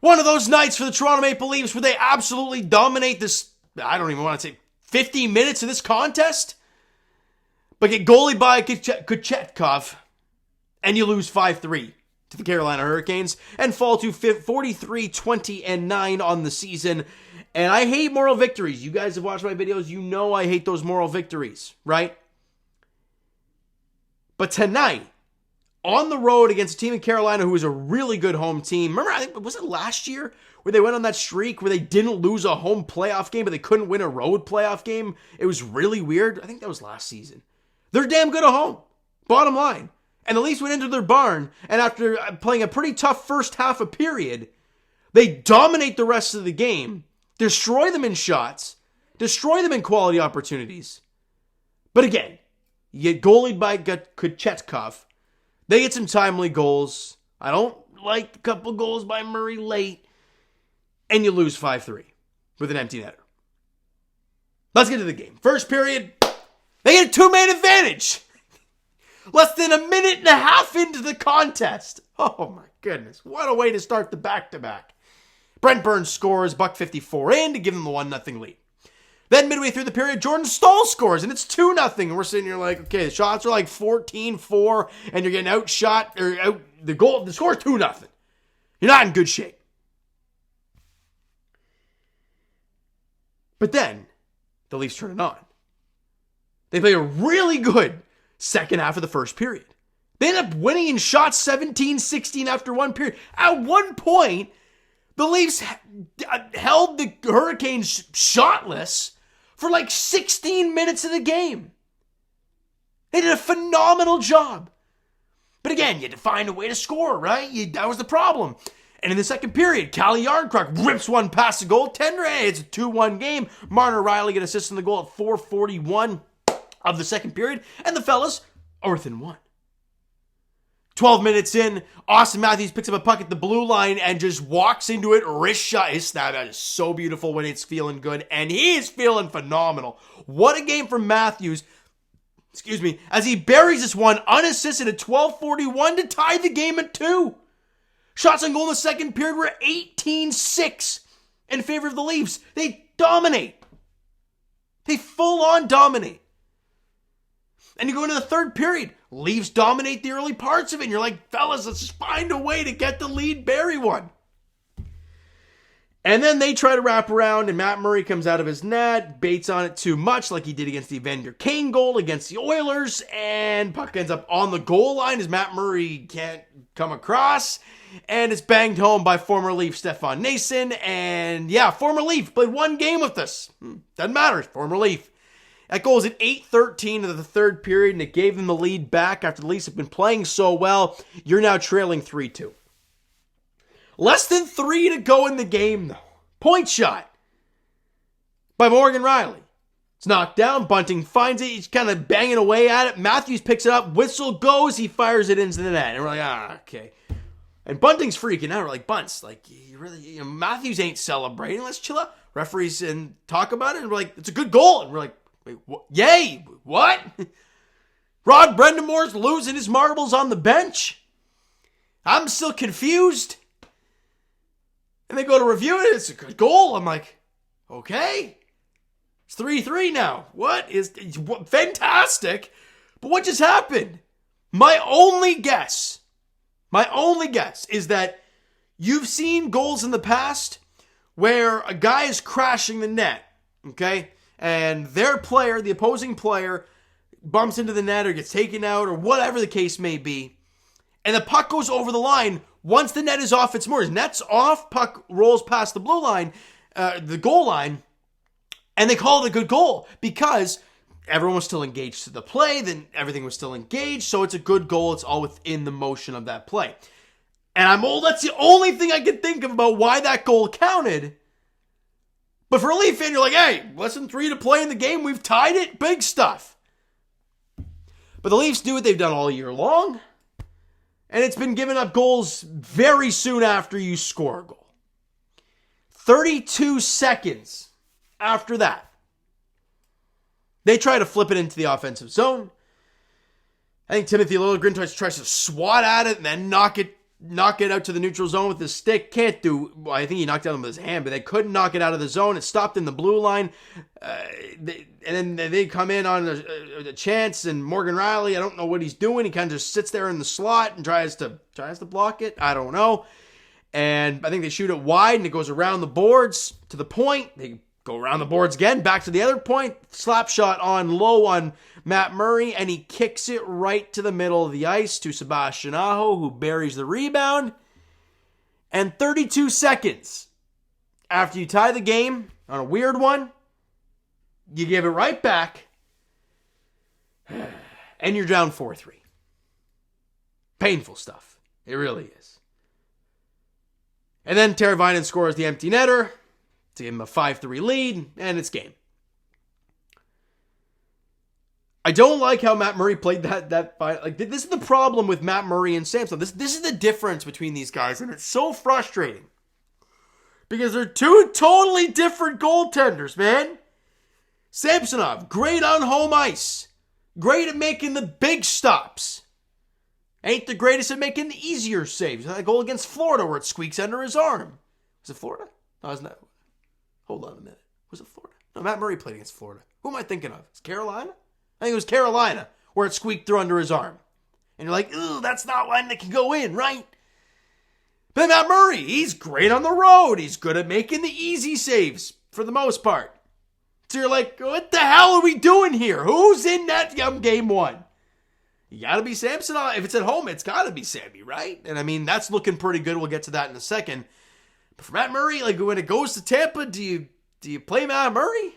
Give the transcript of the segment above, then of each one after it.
One of those nights for the Toronto Maple Leafs where they absolutely dominate this, I don't even want to say 50 minutes of this contest, but get goalied by Kochetkov, and you lose 5-3 to the Carolina Hurricanes and fall to 43-20-9 on the season. And I hate moral victories. You guys have watched my videos. You know I hate those moral victories, right? But tonight, on the road against a team in Carolina who was a really good home team. Remember, I think, was it last year where they went on that streak where they didn't lose a home playoff game, but they couldn't win a road playoff game? It was really weird. I think that was last season. They're damn good at home. Bottom line. And the Leafs went into their barn, and after playing a pretty tough first half of period, they dominate the rest of the game, destroy them in shots, destroy them in quality opportunities. But again, you get goalied by Kochetkov. They get some timely goals. I don't like a couple goals by Murray late. And you lose 5-3 with an empty netter. Let's get to the game. First period, they get a two-man advantage. Less than a minute and a half into the contest. Oh my goodness. What a way to start the back-to-back. Brent Burns scores, $1.54 in to give them the 1-0 lead. Then midway through the period, Jordan Staal scores, and it's 2-0. And we're sitting here like, okay, the shots are like 14-4, and you're getting outshot, or out, the score is 2-0. You're not in good shape. But then, the Leafs turn it on. They play a really good second half of the first period. They end up winning in shots 17-16 after one period. At one point, the Leafs held the Hurricanes shotless for like 16 minutes of the game. They did a phenomenal job. But again, you had to find a way to score, right? That was the problem. And in the second period, Calle Jarnkrok rips one past the goaltender. Hey, it's a 2-1 game. Martin O'Reilly get assist on the goal at 4:41 of the second period. And the fellas are within one. 12 minutes in, Austin Matthews picks up a puck at the blue line and just walks into it, wrist shot. His snap is so beautiful when it's feeling good, and he is feeling phenomenal. What a game from Matthews, as he buries this one unassisted at 12:41 to tie the game at 2. Shots on goal in the second period were 18-6 in favor of the Leafs. They dominate. They full-on dominate. And you go into the third period, Leafs dominate the early parts of it, and you're like, fellas, let's just find a way to get the lead, bury one. And then they try to wrap around, and Matt Murray comes out of his net, baits on it too much, like he did against the Evander Kane goal against the Oilers, and puck ends up on the goal line as Matt Murray can't come across, and it's banged home by former Leaf Stefan Nason, and yeah, former Leaf, played one game with us. Doesn't matter, former Leaf. That goal was at 8:13 of the third period, and it gave them the lead back after the Leafs have been playing so well. You're now trailing 3-2. Less than 3 to go in the game, though. Point shot by Morgan Riley. It's knocked down. Bunting finds it. He's kind of banging away at it. Matthews picks it up. Whistle goes. He fires it into the net. And we're like, okay. And Bunting's freaking out. We're like, Bunts, like, Matthews ain't celebrating. Let's chill out. Referees and talk about it. And we're like, it's a good goal. And we're like, wait, yay, what? Rod Brendamore's losing his marbles on the bench? I'm still confused. And they go to review it. It's a good goal. I'm like, okay. It's 3-3 now. Fantastic. But what just happened? My only guess is that you've seen goals in the past where a guy is crashing the net, okay? And their player, the opposing player, bumps into the net or gets taken out or whatever the case may be. And the puck goes over the line. Once the net is off its moors, net's off, puck rolls past the blue line, the goal line, and they call it a good goal because everyone was still engaged to the play, then everything was still engaged, so it's a good goal. It's all within the motion of that play. And that's the only thing I can think of about why that goal counted. But for a Leaf fan, you're like, hey, less than 3 to play in the game. We've tied it. Big stuff. But the Leafs do what they've done all year long. And it's been giving up goals very soon after you score a goal. 32 seconds after that, they try to flip it into the offensive zone. I think Timothy Liljegren tries to swat at it and then knock it knock it out to the neutral zone with his stick. Can't do. Well, I think he knocked it out with his hand, but they couldn't knock it out of the zone. It stopped in the blue line. And then they come in on a chance, and Morgan Riley, I don't know what he's doing. He kind of just sits there in the slot and tries to block it. I don't know. And I think they shoot it wide, and it goes around the boards to the point. They go around the boards again, back to the other point. Slap shot on low on Matt Murray, and he kicks it right to the middle of the ice to Sebastian Aho, who buries the rebound. And 32 seconds after you tie the game on a weird one, you give it right back, and you're down 4-3. Painful stuff. It really is. And then Teravainen scores the empty netter to give him a 5-3 lead, and it's game. I don't like how Matt Murray played that fight. Like, this is the problem with Matt Murray and Samsonov. This is the difference between these guys, and it's so frustrating. Because they're two totally different goaltenders, man. Samsonov, great on home ice. Great at making the big stops. Ain't the greatest at making the easier saves. That goal against Florida where it squeaks under his arm. Was it Florida? No, isn't that? Hold on a minute. Was it Florida? No, Matt Murray played against Florida. Who am I thinking of? It's Carolina? I think it was Carolina where it squeaked through under his arm. And you're like, ooh, that's not one that can go in, right? But Matt Murray, he's great on the road. He's good at making the easy saves for the most part. So you're like, what the hell are we doing here? Who's in that game one? You got to be Samsonov. If it's at home, it's got to be Sammy, right? And I mean, that's looking pretty good. We'll get to that in a second. But for Matt Murray, like when it goes to Tampa, do you play Matt Murray?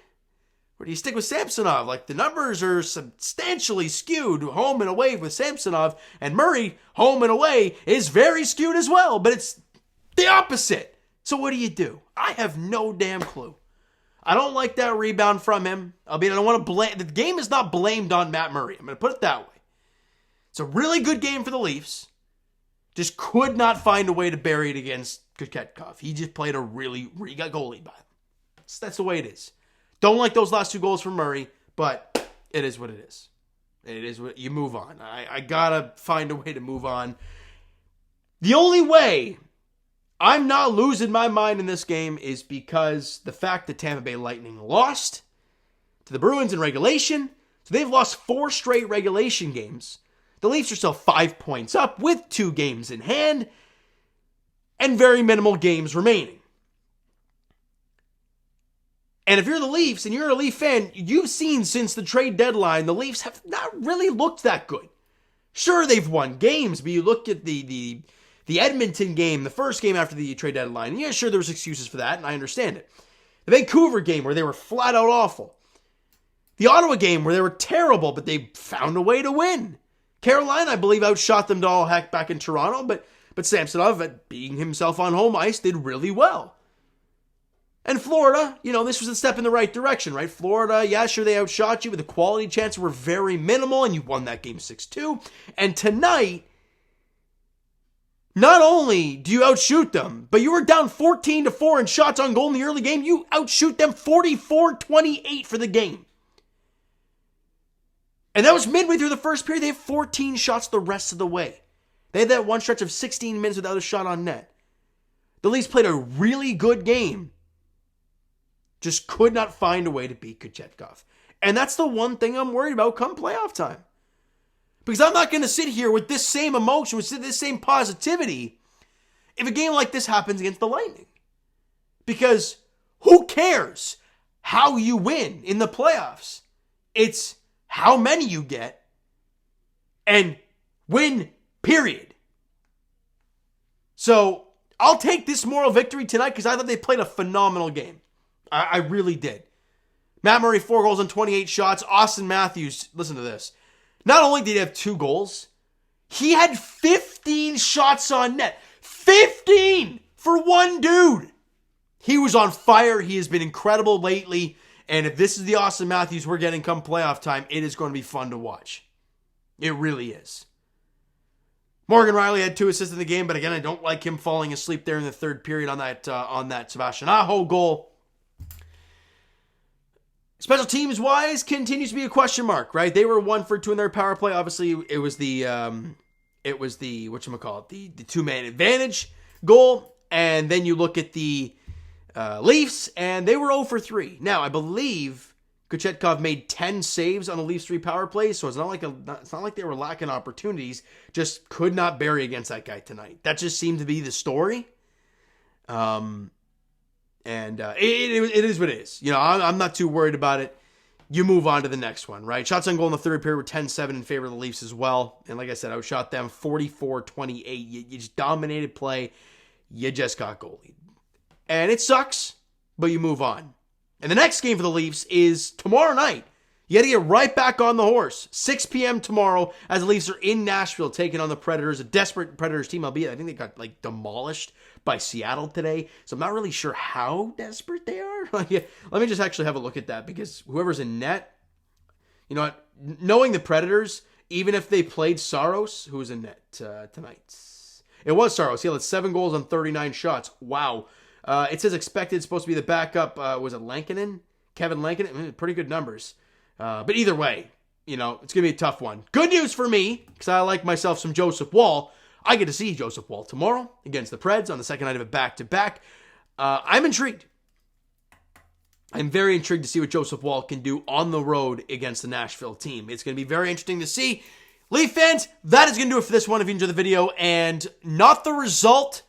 Or do you stick with Samsonov? Like the numbers are substantially skewed home and away with Samsonov. And Murray, home and away, is very skewed as well. But it's the opposite. So what do? I have no damn clue. I don't like that rebound from him. I mean, I don't want to blame. The game is not blamed on Matt Murray. I'm going to put it that way. It's a really good game for the Leafs. Just could not find a way to bury it against Kochetkov. He just played he got goalied by him. That's the way it is. Don't like those last two goals from Murray, but it is what it is. It is what you move on. I gotta find a way to move on. The only way I'm not losing my mind in this game is because the fact that Tampa Bay Lightning lost to the Bruins in regulation. So they've lost 4 straight regulation games. The Leafs are still 5 points up with 2 games in hand and very minimal games remaining. And if you're the Leafs and you're a Leaf fan, you've seen since the trade deadline, the Leafs have not really looked that good. Sure, they've won games, but you look at the Edmonton game, the first game after the trade deadline, and yeah, sure, there was excuses for that, and I understand it. The Vancouver game where they were flat out awful. The Ottawa game where they were terrible, but they found a way to win. Carolina, I believe, outshot them to all heck back in Toronto, but Samsonov, at being himself on home ice, did really well. And Florida, this was a step in the right direction, right? Florida, yeah, sure, they outshot you, but the quality chances were very minimal, and you won that game 6-2. And tonight, not only do you outshoot them, but you were down 14-4 in shots on goal in the early game. You outshoot them 44-28 for the game. And that was midway through the first period. They had 14 shots the rest of the way. They had that one stretch of 16 minutes without a shot on net. The Leafs played a really good game. Just could not find a way to beat Kochetkov. And that's the one thing I'm worried about come playoff time. Because I'm not going to sit here with this same emotion, with this same positivity, if a game like this happens against the Lightning. Because who cares how you win in the playoffs? It's how many you get and win, period. So I'll take this moral victory tonight because I thought they played a phenomenal game. I really did. Matt Murray, 4 goals on 28 shots. Austin Matthews, listen to this. Not only did he have 2 goals, he had 15 shots on net. 15 for one dude. He was on fire. He has been incredible lately. And if this is the Austin Matthews we're getting come playoff time, it is going to be fun to watch. It really is. Morgan Riley had 2 assists in the game, but again, I don't like him falling asleep there in the third period on that Sebastian Aho goal. Special teams wise continues to be a question mark, right? They were 1 for 2 in their power play. Obviously, it was the it was the, whatchamacallit, the two-man advantage goal. And then you look at the Leafs, and they were 0 for 3. Now, I believe Kochetkov made 10 saves on the Leafs 3 power plays, so it's not like they were lacking opportunities, just could not bury against that guy tonight. That just seemed to be the story. It is what it is. You know, I'm not too worried about it. You move on to the next one, right? Shots on goal in the third period were 10-7 in favor of the Leafs as well. And like I said, I outshot them 44-28. You just dominated play. You just got goalied. And it sucks, but you move on. And the next game for the Leafs is tomorrow night. You got to get right back on the horse. 6 p.m. tomorrow as the Leafs are in Nashville taking on the Predators, a desperate Predators team. Albeit, I think they got demolished by Seattle today. So I'm not really sure how desperate they are. Let me just actually have a look at that, because whoever's in net, you know what? Knowing the Predators, even if they played Saros, who was in net tonight. It was Saros. He had 7 goals on 39 shots. Wow. It says expected, supposed to be the backup. Was it Lankinen? Kevin Lankinen? Pretty good numbers. But either way, you know, it's going to be a tough one. Good news for me, because I like myself some Joseph Woll. I get to see Joseph Woll tomorrow against the Preds on the second night of a back-to-back. I'm intrigued. I'm very intrigued to see what Joseph Woll can do on the road against the Nashville team. It's going to be very interesting to see. Leaf fans, that is going to do it for this one. If you enjoyed the video, and not the result,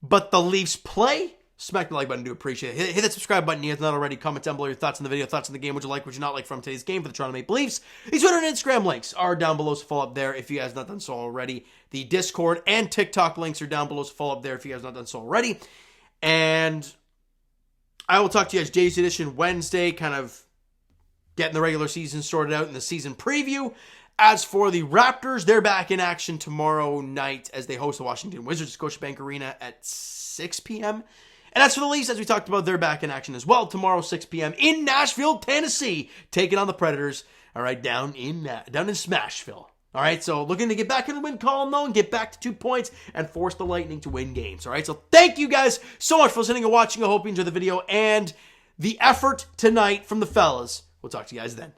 but the Leafs play, smack the like button. Do appreciate it. Hit that subscribe button if not already. Comment down below your thoughts on the video, thoughts on the game. Would you like, would you not like from today's game for the Toronto Maple Leafs? These Twitter and Instagram links are down below, so follow up there if you guys have not done so already. The Discord and TikTok links are down below, so follow up there if you guys have not done so already. And I will talk to you guys Jays Edition Wednesday, kind of getting the regular season sorted out in the season preview. As for the Raptors, they're back in action tomorrow night as they host the Washington Wizards at Scotiabank Arena at 6 p.m. And as for the Leafs, as we talked about, they're back in action as well tomorrow, 6 p.m. in Nashville, Tennessee, taking on the Predators, all right, down in Smashville. All right, so looking to get back in the win column, though, and get back to 2 points and force the Lightning to win games. All right, so thank you guys so much for listening and watching. I hope you enjoyed the video and the effort tonight from the fellas. We'll talk to you guys then.